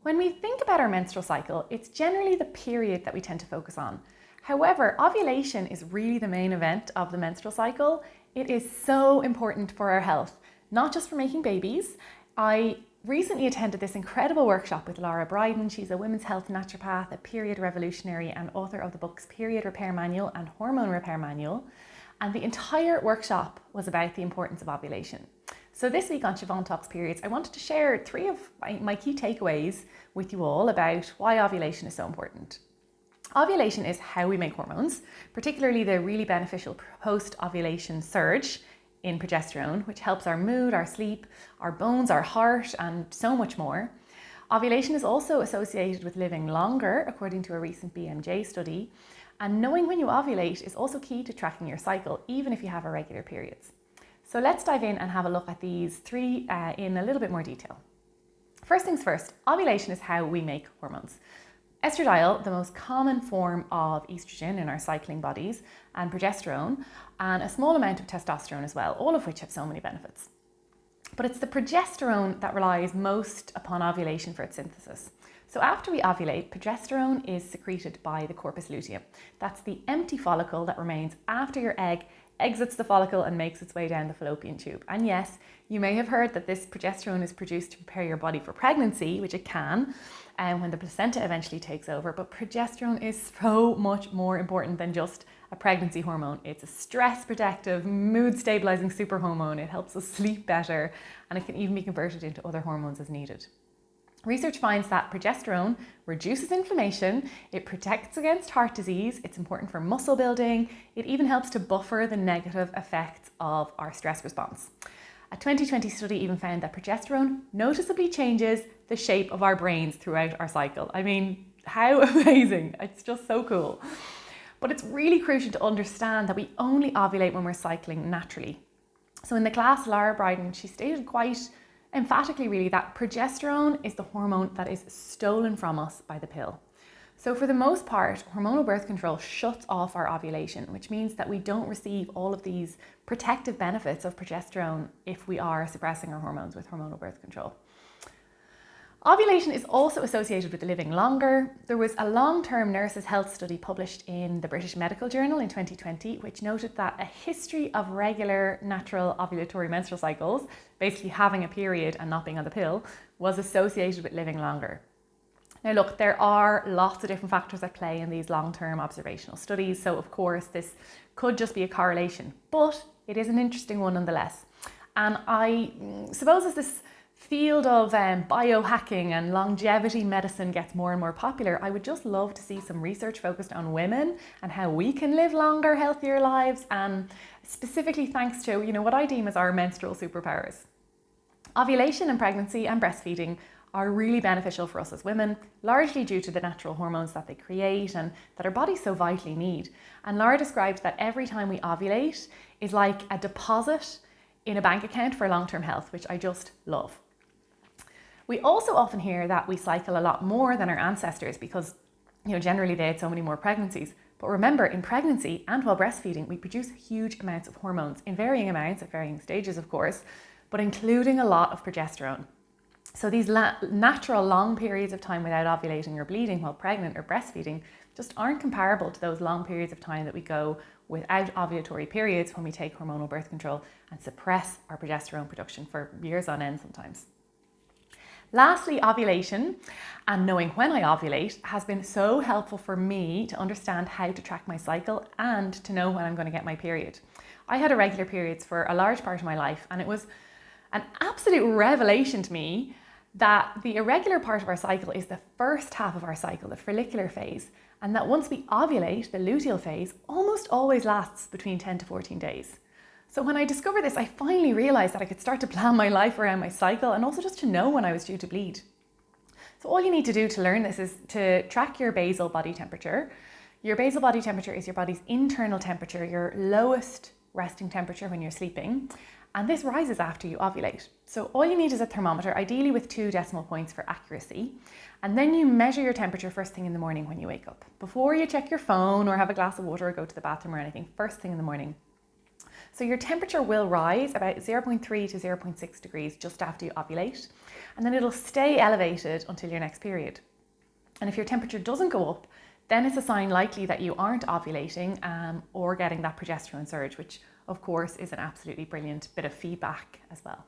When we think about our menstrual cycle, it's generally the period that we tend to focus on. However, ovulation is really the main event of the menstrual cycle. It is so important for our health, not just for making babies. I recently attended this incredible workshop with Laura Bryden. She's a women's health naturopath, a period revolutionary, and author of the books Period Repair Manual and Hormone Repair Manual. And the entire workshop was about the importance of ovulation. So this week on Siobhan Talks Periods, I wanted to share 3 of my key takeaways with you all about why ovulation is so important. Ovulation is how we make hormones, particularly the really beneficial post-ovulation surge in progesterone, which helps our mood, our sleep, our bones, our heart, and so much more. Ovulation is also associated with living longer, according to a recent BMJ study. And knowing when you ovulate is also key to tracking your cycle, even if you have irregular periods. So let's dive in and have a look at these 3 in a little bit more detail. First things first, ovulation is how we make hormones. Estradiol, the most common form of estrogen in our cycling bodies, and progesterone, and a small amount of testosterone as well, all of which have so many benefits. But it's the progesterone that relies most upon ovulation for its synthesis. So after we ovulate, progesterone is secreted by the corpus luteum. That's the empty follicle that remains after your egg exits the follicle and makes its way down the fallopian tube. And yes, you may have heard that this progesterone is produced to prepare your body for pregnancy, which it can, when the placenta eventually takes over. But progesterone is so much more important than just a pregnancy hormone. It's a stress protective, mood stabilizing super hormone. It helps us sleep better, and it can even be converted into other hormones as needed. Research finds that progesterone reduces inflammation, it protects against heart disease, it's important for muscle building, it even helps to buffer the negative effects of our stress response. A 2020 study even found that progesterone noticeably changes the shape of our brains throughout our cycle. I mean, how amazing! It's just so cool. But it's really crucial to understand that we only ovulate when we're cycling naturally. So in the class, Laura Bryden, she stated quite emphatically really that progesterone is the hormone that is stolen from us by the pill. So for the most part, hormonal birth control shuts off our ovulation, which means that we don't receive all of these protective benefits of progesterone if we are suppressing our hormones with hormonal birth control. Ovulation is also associated with living longer. There was a long-term nurses' health study published in the British Medical Journal in 2020, which noted that a history of regular natural ovulatory menstrual cycles, basically having a period and not being on the pill, was associated with living longer. Now look, there are lots of different factors at play in these long-term observational studies, so of course this could just be a correlation, but it is an interesting one nonetheless. And I suppose as this field of biohacking and longevity medicine gets more and more popular, I would just love to see some research focused on women and how we can live longer, healthier lives, and specifically thanks to, what I deem as our menstrual superpowers. Ovulation and pregnancy and breastfeeding are really beneficial for us as women, largely due to the natural hormones that they create and that our bodies so vitally need. And Laura described that every time we ovulate is like a deposit in a bank account for long-term health, which I just love. We also often hear that we cycle a lot more than our ancestors because, generally they had so many more pregnancies. But remember, in pregnancy and while breastfeeding, we produce huge amounts of hormones in varying amounts at varying stages, of course, but including a lot of progesterone. So these natural long periods of time without ovulating or bleeding while pregnant or breastfeeding just aren't comparable to those long periods of time that we go without ovulatory periods when we take hormonal birth control and suppress our progesterone production for years on end sometimes. Lastly, ovulation and knowing when I ovulate has been so helpful for me to understand how to track my cycle and to know when I'm going to get my period. I had irregular periods for a large part of my life, and it was an absolute revelation to me that the irregular part of our cycle is the first half of our cycle, the follicular phase, and that once we ovulate, the luteal phase almost always lasts between 10 to 14 days. So when I discovered this, I finally realized that I could start to plan my life around my cycle and also just to know when I was due to bleed. So all you need to do to learn this is to track your basal body temperature. Your basal body temperature is your body's internal temperature, your lowest resting temperature when you're sleeping. And this rises after you ovulate. So all you need is a thermometer, ideally with 2 decimal points for accuracy. And then you measure your temperature first thing in the morning when you wake up. Before you check your phone or have a glass of water or go to the bathroom or anything, first thing in the morning. So your temperature will rise about 0.3 to 0.6 degrees just after you ovulate, and then it'll stay elevated until your next period. And if your temperature doesn't go up, then it's a sign likely that you aren't ovulating or getting that progesterone surge, which of course is an absolutely brilliant bit of feedback as well.